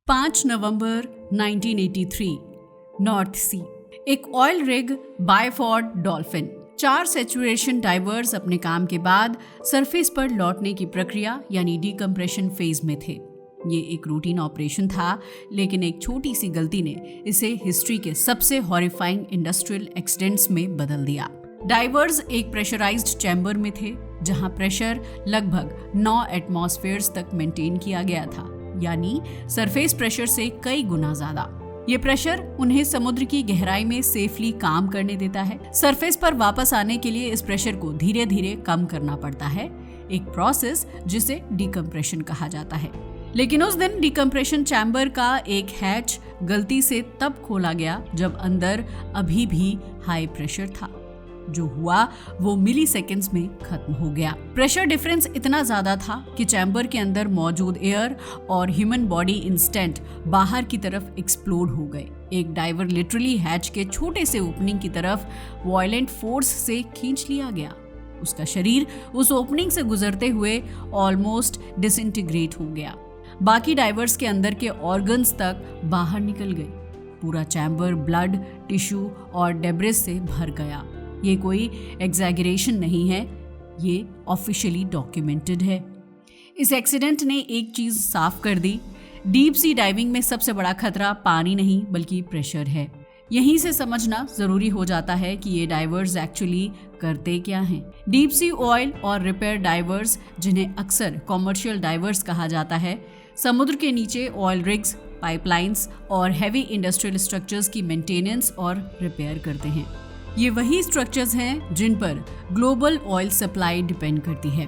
5 नवंबर 1983, North Sea. एक oil rig Byford Dolphin. 4 saturation divers अपने काम के बाद सरफेस पर लौटने की प्रक्रिया यानी डिकम्प्रेशन फेज में थे। ये एक रूटीन ऑपरेशन था, लेकिन एक छोटी सी गलती ने इसे हिस्ट्री के सबसे हॉरिफाइंग इंडस्ट्रियल एक्सीडेंट्स में बदल दिया। डाइवर्स एक प्रेशराइज्ड चैम्बर में थे, जहां प्रेशर लगभग 9 एटमॉस्फेयर्स तक मेंटेन किया गया था, यानी सरफेस प्रेशर से कई गुना ज्यादा। ये प्रेशर उन्हें समुद्र की गहराई में सेफली काम करने देता है। सरफेस पर वापस आने के लिए इस प्रेशर को धीरे धीरे कम करना पड़ता है, एक प्रोसेस जिसे डिकम्प्रेशन कहा जाता है। लेकिन उस दिन डिकम्प्रेशन चैम्बर का एक हैच गलती से तब खोला गया जब अंदर अभी भी हाई प्रेशर था। जो हुआ वो मिली सेकेंड्स में खत्म हो गया। प्रेशर डिफरेंस इतना ज्यादा था कि चैम्बर के अंदर मौजूद एयर और ह्यूमन बॉडी इंस्टेंट बाहर की तरफ एक्सप्लोड हो गए। एक डाइवर लिटरली हैच के छोटे से ओपनिंग की तरफ वायलेंट फोर्स से खींच लिया गया। उसका शरीर उस ओपनिंग से गुजरते हुए ऑलमोस्ट डिसइंटीग्रेट हो गया। बाकी डाइवर्स के अंदर के ऑर्गन्स तक बाहर निकल गए। पूरा चैम्बर ब्लड, टिश्यू और डेब्रिस से भर गया। ये कोई एग्जैगरेशन नहीं है, ये ऑफिशियली डॉक्यूमेंटेड है। इस एक्सीडेंट ने एक चीज साफ कर दी, डीप सी डाइविंग में सबसे बड़ा खतरा पानी नहीं बल्कि प्रेशर है। यहीं से समझना जरूरी हो जाता है कि ये डाइवर्स एक्चुअली करते क्या हैं। डीप सी ऑयल और रिपेयर डाइवर्स, जिन्हें अक्सर कॉमर्शियल डाइवर्स कहा जाता है, समुद्र के नीचे ऑयल रिग्स, पाइपलाइंस और हैवी इंडस्ट्रियल स्ट्रक्चर्स की मेंटेनेंस और रिपेयर करते हैं। ये वही स्ट्रक्चर्स हैं जिन पर ग्लोबल ऑयल सप्लाई डिपेंड करती है।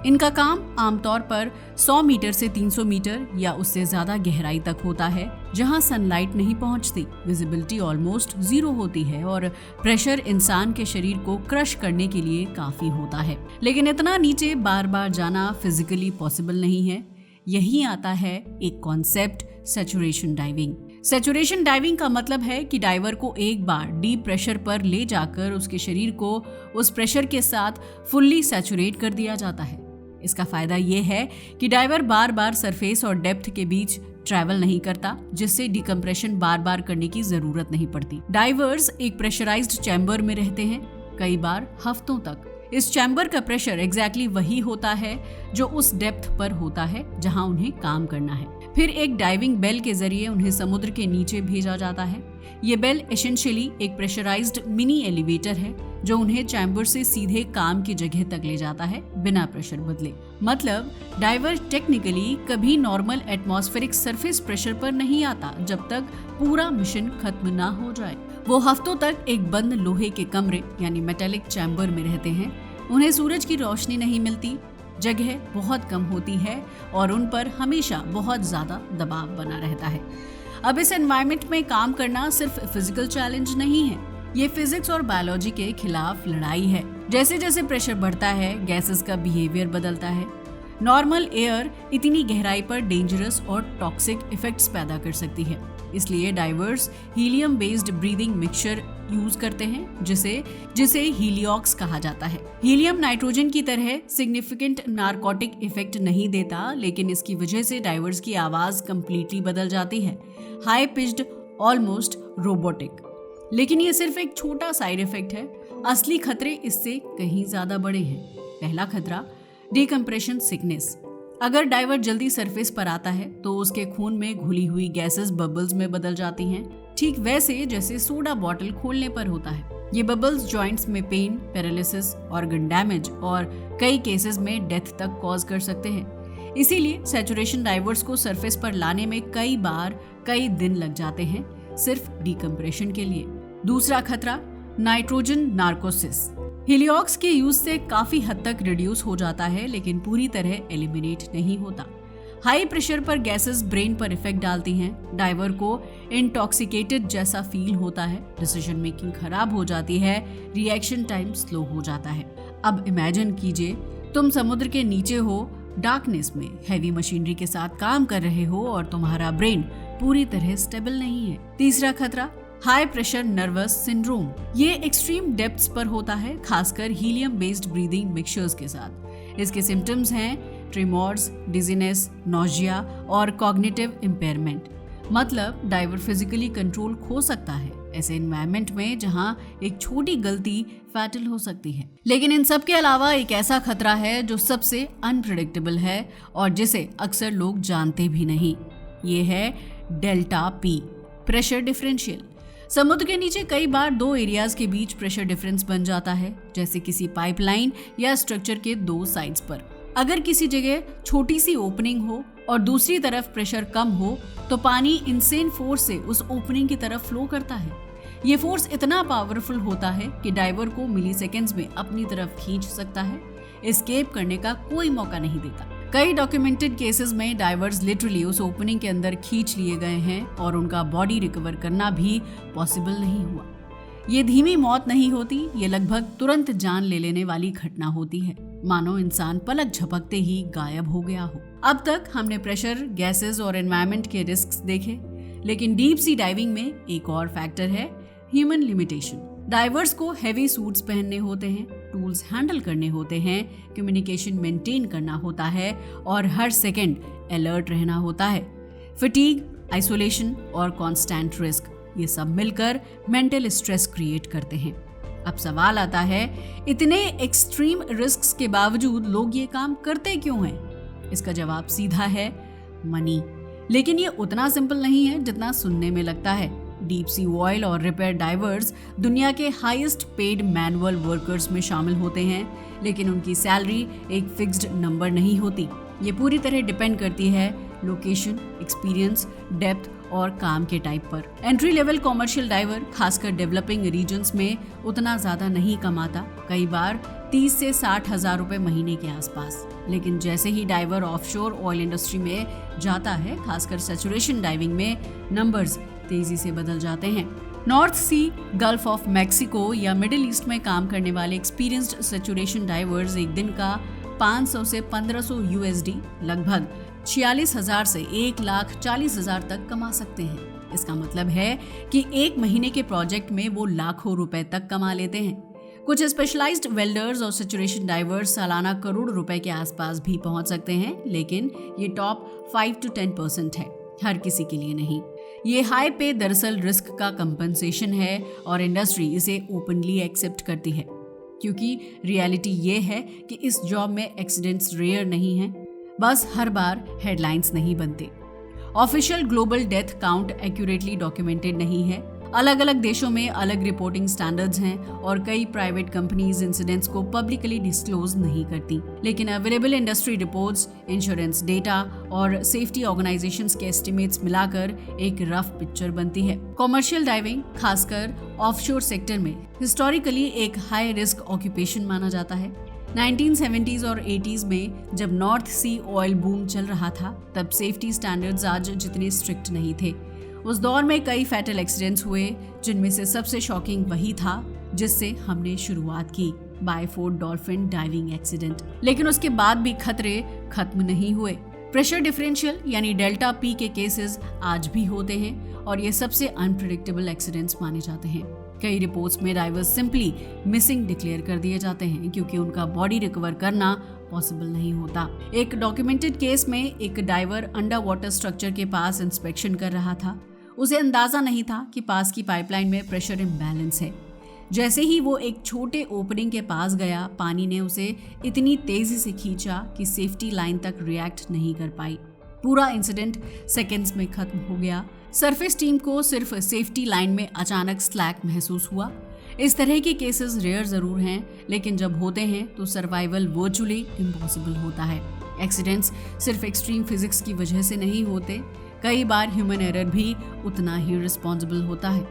इनका काम आमतौर पर 100 मीटर से 300 मीटर या उससे ज्यादा गहराई तक होता है, जहां सनलाइट नहीं पहुंचती, विजिबिलिटी ऑलमोस्ट 0 होती है और प्रेशर इंसान के शरीर को क्रश करने के लिए काफी होता है। लेकिन इतना नीचे बार बार जाना फिजिकली पॉसिबल नहीं है। यहीं आता है एक concept, saturation diving. Saturation diving का मतलब है कि डाइवर को एक बार डीप प्रेशर पर ले जाकर उसके शरीर को उस प्रेशर के साथ फुल्ली सैचुरेट कर दिया जाता है। इसका फायदा ये है कि डाइवर बार बार सरफेस और डेप्थ के बीच ट्रैवल नहीं करता, जिससे डिकम्प्रेशन बार बार करने की जरूरत नहीं पड़ती। डाइवर्स एक प्रेशराइज्ड चैम्बर में रहते हैं, कई बार हफ्तों तक। इस चैम्बर का प्रेशर एग्जैक्टली वही होता है जो उस डेप्थ पर होता है जहां उन्हें काम करना है। फिर एक डाइविंग बेल के जरिए उन्हें समुद्र के नीचे भेजा जाता है। ये बेल एसेंशियली एक प्रेशराइज्ड मिनी एलिवेटर है जो उन्हें चैम्बर से सीधे काम की जगह तक ले जाता है बिना प्रेशर बदले। मतलब डाइवर टेक्निकली कभी नॉर्मल एटमॉस्फेरिक सरफेस प्रेशर पर नहीं आता जब तक पूरा मिशन खत्म ना हो जाए। वो हफ्तों तक एक बंद लोहे के कमरे यानी मेटेलिक चैम्बर में रहते हैं। उन्हें सूरज की रोशनी नहीं मिलती, जगह बहुत कम होती है और उन पर हमेशा बहुत ज्यादा दबाव बना रहता है। अब इस एनवायरनमेंट में काम करना सिर्फ फिजिकल चैलेंज नहीं है, ये फिजिक्स और बायोलॉजी के खिलाफ लड़ाई है। जैसे जैसे प्रेशर बढ़ता है, गैसेस का बिहेवियर बदलता है। नॉर्मल एयर इतनी गहराई पर डेंजरस और टॉक्सिक इफेक्ट्स पैदा कर सकती है, इसलिए diverse helium based breathing mixture use करते हैं, जिसे हीलियोक्स कहा जाता है। हीलियम नाइट्रोजन की तरह सिग्निफिकेंट नारकोटिक इफेक्ट नहीं देता, लेकिन इसकी वजह से डाइवर्स की आवाज कंप्लीटली बदल जाती है, हाई पिच्ड, ऑलमोस्ट रोबोटिक। लेकिन ये सिर्फ एक छोटा साइड इफेक्ट है, असली खतरे इससे कहीं ज्यादा बड़े हैं। पहला खतरा, डिकम्प्रेशन सिकनेस। अगर डाइवर जल्दी सरफेस पर आता है तो उसके खून में घुली हुई गैसेस बबल्स में बदल जाती हैं, ठीक वैसे जैसे सोडा बॉटल खोलने पर होता है। ये बबल्स जॉइंट्स में पेन, पैरालिसिस, ऑर्गन डैमेज और कई केसेस में डेथ तक कॉज कर सकते हैं। इसीलिए सैचुरेशन डाइवर्स को सरफेस पर लाने में कई दिन लग जाते हैं, सिर्फ डिकम्प्रेशन के लिए। दूसरा खतरा, नाइट्रोजन नार्कोसिस। हीलियोक्स के यूज से काफी हद तक रिड्यूस हो जाता है, लेकिन पूरी तरह एलिमिनेट नहीं होता। हाई प्रेशर पर गैसेस ब्रेन पर इफेक्ट डालती हैं, डाइवर को इंटॉक्सिकेटेड जैसा फील होता है, डिसीजन मेकिंग खराब हो जाती है, रिएक्शन टाइम स्लो हो जाता है। अब इमेजिन कीजिए, तुम समुद्र के नीचे हो, डार्कनेस में हैवी मशीनरी के साथ काम कर रहे हो और तुम्हारा ब्रेन पूरी तरह स्टेबल नहीं है। तीसरा खतरा, हाई प्रेशर नर्वस सिंड्रोम। ये एक्सट्रीम डेप्थ्स पर होता है, खासकर हीलियम बेस्ड ब्रीदिंग मिक्सचर्स के साथ। इसके सिम्टम्स हैं ट्रिमोर्स, डिजीनेस, नोजिया और कॉग्निटिव इम्पेयरमेंट। मतलब डाइवर फिजिकली कंट्रोल खो सकता है ऐसे एनवायरनमेंट में जहां एक छोटी गलती फैटल हो सकती है। लेकिन इन सब के अलावा एक ऐसा खतरा है जो सबसे अनप्रेडिक्टेबल है और जिसे अक्सर लोग जानते भी नहीं। ये है डेल्टा पी, प्रेशर डिफरेंशियल। समुद्र के नीचे कई बार दो एरियाज के बीच प्रेशर डिफरेंस बन जाता है, जैसे किसी पाइपलाइन या स्ट्रक्चर के दो साइड्स पर। अगर किसी जगह छोटी सी ओपनिंग हो और दूसरी तरफ प्रेशर कम हो तो पानी इनसेन फोर्स से उस ओपनिंग की तरफ फ्लो करता है। ये फोर्स इतना पावरफुल होता है कि डाइवर को मिलीसेकेंड्स में अपनी तरफ खींच सकता है, एस्केप करने का कोई मौका नहीं देता। कई डॉक्यूमेंटेड केसेस में डाइवर्स लिटरली उस ओपनिंग के अंदर खींच लिए गए हैं और उनका बॉडी रिकवर करना भी पॉसिबल नहीं हुआ। ये धीमी मौत नहीं होती, ये लगभग तुरंत जान ले लेने वाली घटना होती है, मानो इंसान पलक झपकते ही गायब हो गया हो। अब तक हमने प्रेशर, गैसेस और एनवायरनमेंट के रिस्क्स देखे, लेकिन डीप सी डाइविंग में एक और फैक्टर है, ह्यूमन लिमिटेशन। डाइवर्स को हैवी सूट्स पहनने होते हैं, टूल्स हैंडल करने होते हैं, कम्युनिकेशन मेंटेन करना होता है और हर सेकंड अलर्ट रहना होता है। फटीग, आइसोलेशन और कांस्टेंट रिस्क, ये सब मिलकर मेंटल स्ट्रेस क्रिएट करते हैं। अब सवाल आता है, इतने एक्सट्रीम रिस्क्स के बावजूद लोग ये काम करते क्यों हैं? इसका जवाब सीधा है, मनी। लेकिन ये उतना सिंपल नहीं है जितना सुनने में लगता है। डीप सी ऑयल और रिपेयर डाइवर्स दुनिया के हाईएस्ट पेड मैनुअल वर्कर्स में शामिल होते हैं, लेकिन उनकी सैलरी एक फिक्स्ड नंबर नहीं होती। ये पूरी तरह डिपेंड करती है लोकेशन, एक्सपीरियंस, डेप्थ और काम के टाइप पर। एंट्री लेवल कॉमर्शियल डाइवर खासकर डेवलपिंग रीजन्स में उतना ज्यादा नहीं कमाता, कई बार 30 से 60 हजार रुपए महीने के आसपास। लेकिन जैसे ही डाइवर ऑफशोर ऑयल इंडस्ट्री में जाता है, खासकर सैचुरेशन डाइविंग में, नंबर्स तेजी से बदल जाते हैं। North Sea, Gulf of Mexico या मिडिल ईस्ट में काम करने वाले एक्सपीरियंस्ड सैचुरेशन डाइवर्स एक दिन का 500 से 1500 USD, लगभग 46,000 से 1,40,000 तक कमा सकते हैं। इसका मतलब है कि एक महीने के प्रोजेक्ट में वो लाखों रुपए तक कमा लेते हैं। कुछ स्पेशलाइज्ड वेल्डर्स और सैचुरेशन डाइवर्स सालाना करोड़ रुपए के आसपास भी पहुंच सकते हैं, लेकिन ये टॉप 5 to 10% है, हर किसी के लिए नहीं। ये हाई पे दरअसल रिस्क का कंपनसेशन है और इंडस्ट्री इसे ओपनली एक्सेप्ट करती है, क्योंकि रियलिटी ये है कि इस जॉब में एक्सीडेंट्स रेयर नहीं हैं, बस हर बार हेडलाइंस नहीं बनते। Official global death count accurately documented नहीं है। अलग अलग देशों में अलग रिपोर्टिंग स्टैंडर्ड्स हैं और कई प्राइवेट कंपनीज इंसिडेंट्स को पब्लिकली डिस्क्लोज नहीं करती। लेकिन available industry reports, insurance data और सेफ्टी ऑर्गेनाइजेशंस के एस्टिमेट्स मिलाकर एक रफ पिक्चर बनती है। कॉमर्शियल डाइविंग, खासकर ऑफशोर सेक्टर में, हिस्टोरिकली एक हाई रिस्क ऑक्यूपेशन माना जाता है। 1970s और 80s में जब नॉर्थ सी ऑयल बूम चल रहा था, तब सेफ्टी स्टैंडर्ड्स आज जितने स्ट्रिक्ट नहीं थे। उस दौर में कई फैटल एक्सीडेंट्स हुए, जिनमें से सबसे शॉकिंग वही था जिससे हमने शुरुआत की, बायफोर्ड डॉल्फिन डाइविंग एक्सीडेंट। लेकिन उसके बाद भी खतरे खत्म नहीं हुए। प्रेशर डिफरेंशियल यानी डेल्टा पी के केसेस आज भी होते हैं और ये सबसे अनप्रेडिक्टेबल एक्सीडेंट्स माने जाते हैं। कई रिपोर्ट्स में डाइवर्स सिंपली मिसिंग डिक्लेयर कर दिए जाते हैं क्योंकि उनका बॉडी रिकवर करना पॉसिबल नहीं होता। एक डॉक्यूमेंटेड केस में एक डाइवर अंडर वाटर स्ट्रक्चर के पास इंस्पेक्शन कर रहा था। उसे अंदाजा नहीं था कि पास की पाइपलाइन में प्रेशर इम्बैलेंस है। जैसे ही वो एक छोटे ओपनिंग के पास गया, पानी ने उसे इतनी तेजी से खींचा कि सेफ्टी लाइन तक रिएक्ट नहीं कर पाई। पूरा इंसिडेंट सेकेंड्स में खत्म हो गया। सरफेस टीम को सिर्फ सेफ्टी लाइन में अचानक स्लैक महसूस हुआ। इस तरह के केसेस रेयर जरूर हैं, लेकिन जब होते हैं तो सर्वाइवल वर्चुअली इम्पॉसिबल होता है। एक्सीडेंट्स सिर्फ एक्सट्रीम फिजिक्स की वजह से नहीं होते, कई बार ह्यूमन एरर भी उतना ही रिस्पॉन्सिबल होता है।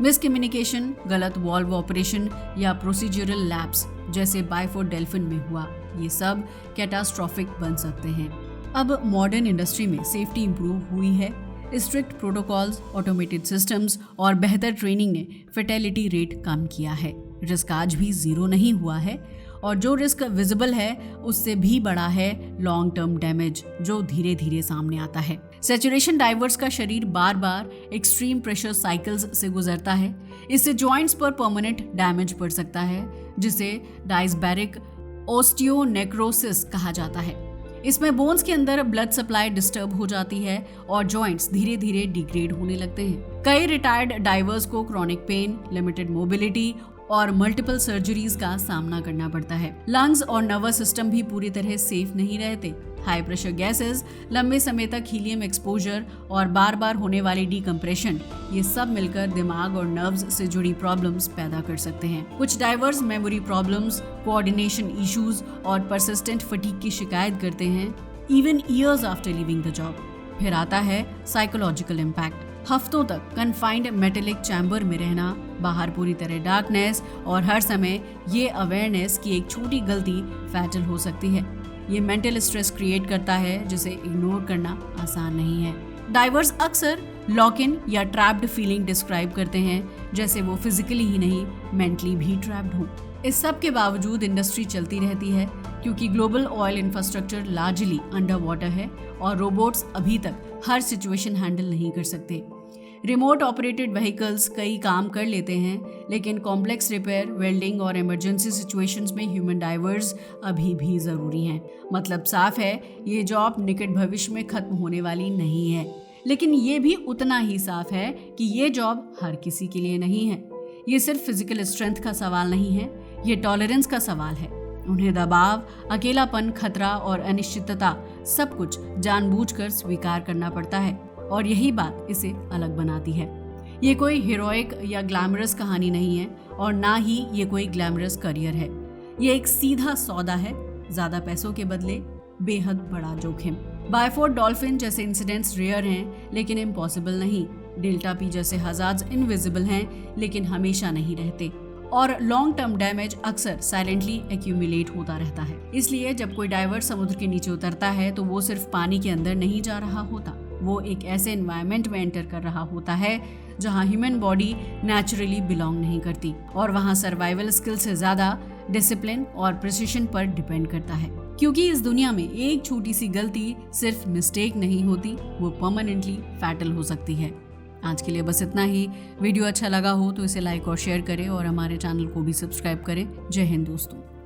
मिसकम्युनिकेशन, गलत वाल्व ऑपरेशन या प्रोसीजरल लैप्स जैसे बायफोर्ड डॉल्फिन में हुआ, ये सब कैटास्ट्रॉफिक बन सकते हैं। अब मॉडर्न इंडस्ट्री में सेफ्टी इंप्रूव हुई है। स्ट्रिक्ट प्रोटोकॉल्स, ऑटोमेटेड सिस्टम्स और बेहतर ट्रेनिंग ने फैटेलिटी रेट कम किया है। रिस्क आज भी जीरो नहीं हुआ है और जो रिस्क विजिबल है उससे भी बड़ा है लॉन्ग टर्म डैमेज जो धीरे धीरे सामने आता है। सैचुरेशन डाइवर्स का शरीर बार बार एक्सट्रीम प्रेशर साइकिल्स से गुजरता है। इससे जॉइंट्स पर परमानेंट डैमेज पड़ सकता है, जिसे डायस्बैरिक ओस्टियोनेक्रोसिस कहा जाता है। इसमें बोन्स के अंदर ब्लड सप्लाई डिस्टर्ब हो जाती है और जॉइंट्स धीरे धीरे डिग्रेड होने लगते हैं। कई रिटायर्ड डाइवर्स को क्रॉनिक पेन, लिमिटेड मोबिलिटी और मल्टीपल सर्जरीज का सामना करना पड़ता है। लंग्स और नर्वस सिस्टम भी पूरी तरह सेफ नहीं रहते। हाई प्रेशर गैसेस, लंबे समय तक हीलियम एक्सपोजर और बार बार होने वाली डीकम्प्रेशन, ये सब मिलकर दिमाग और नर्व्स से जुड़ी प्रॉब्लम्स पैदा कर सकते हैं। कुछ diverse memory problems, coordination issues और परसिस्टेंट फटीग की शिकायत करते हैं, even years after leaving the job. फिर आता है साइकोलॉजिकल इम्पैक्ट। हफ्तों तक कन्फाइंड मेटेलिक चैम्बर में रहना, बाहर पूरी तरह डार्कनेस और हर समय ये अवेयरनेस कि एक छोटी गलती फैटल हो सकती है। ये मेंटल स्ट्रेस क्रिएट करता है जिसे इग्नोर करना आसान नहीं है। डाइवर्स अक्सर लॉक इन या ट्रैप्ड फीलिंग डिस्क्राइब करते हैं, जैसे वो फिजिकली ही नहीं मेंटली भी ट्रैप्ड हो। इस सब के बावजूद इंडस्ट्री चलती रहती है क्योंकि global oil infrastructure largely under water है और रोबोट्स अभी तक हर सिचुएशन हैंडल नहीं कर सकते। रिमोट ऑपरेटेड व्हीकल्स कई काम कर लेते हैं, लेकिन कॉम्प्लेक्स रिपेयर, वेल्डिंग और इमरजेंसी सिचुएशंस में ह्यूमन डाइवर्स अभी भी ज़रूरी हैं। मतलब साफ है, ये जॉब निकट भविष्य में खत्म होने वाली नहीं है, लेकिन ये भी उतना ही साफ है कि ये जॉब हर किसी के लिए नहीं है। ये सिर्फ फिजिकल स्ट्रेंथ का सवाल नहीं है, ये टॉलरेंस का सवाल है। उन्हें दबाव, अकेलापन, खतरा और अनिश्चितता सब कुछ जानबूझकर स्वीकार करना पड़ता है और यही बात इसे अलग बनाती है। ये कोई हीरोइक या ग्लैमरस कहानी नहीं है और ना ही ये कोई ग्लैमरस करियर है। ये एक सीधा सौदा है, ज़्यादा पैसों के बदले बेहद बड़ा जोखिम। बायफोर्ड डॉल्फिन जैसे इंसिडेंट्स रेयर हैं लेकिन इम्पॉसिबल नहीं। डेल्टा पी जैसे हज़ार्ड्स इनविजिबल हैं लेकिन हमेशा नहीं रहते। और लॉन्ग टर्म डैमेज अक्सर साइलेंटली एक्यूमुलेट होता रहता है। इसलिए जब कोई डाइवर समुद्र के नीचे उतरता है तो वो सिर्फ पानी के अंदर नहीं जा रहा होता, वो एक ऐसे एनवायरनमेंट में एंटर कर रहा होता है जहां ह्यूमन बॉडी नेचुरली बिलोंग नहीं करती और वहां सर्वाइवल स्किल से ज्यादा डिसिप्लिन और प्रिसिशन पर डिपेंड करता है। क्योंकि इस दुनिया में एक छोटी सी गलती सिर्फ मिस्टेक नहीं होती, वो परमानेंटली फैटल हो सकती है। आज के लिए बस इतना ही। वीडियो अच्छा लगा हो तो इसे लाइक और शेयर करें और हमारे चैनल को भी सब्सक्राइब करें। जय हिंद दोस्तों।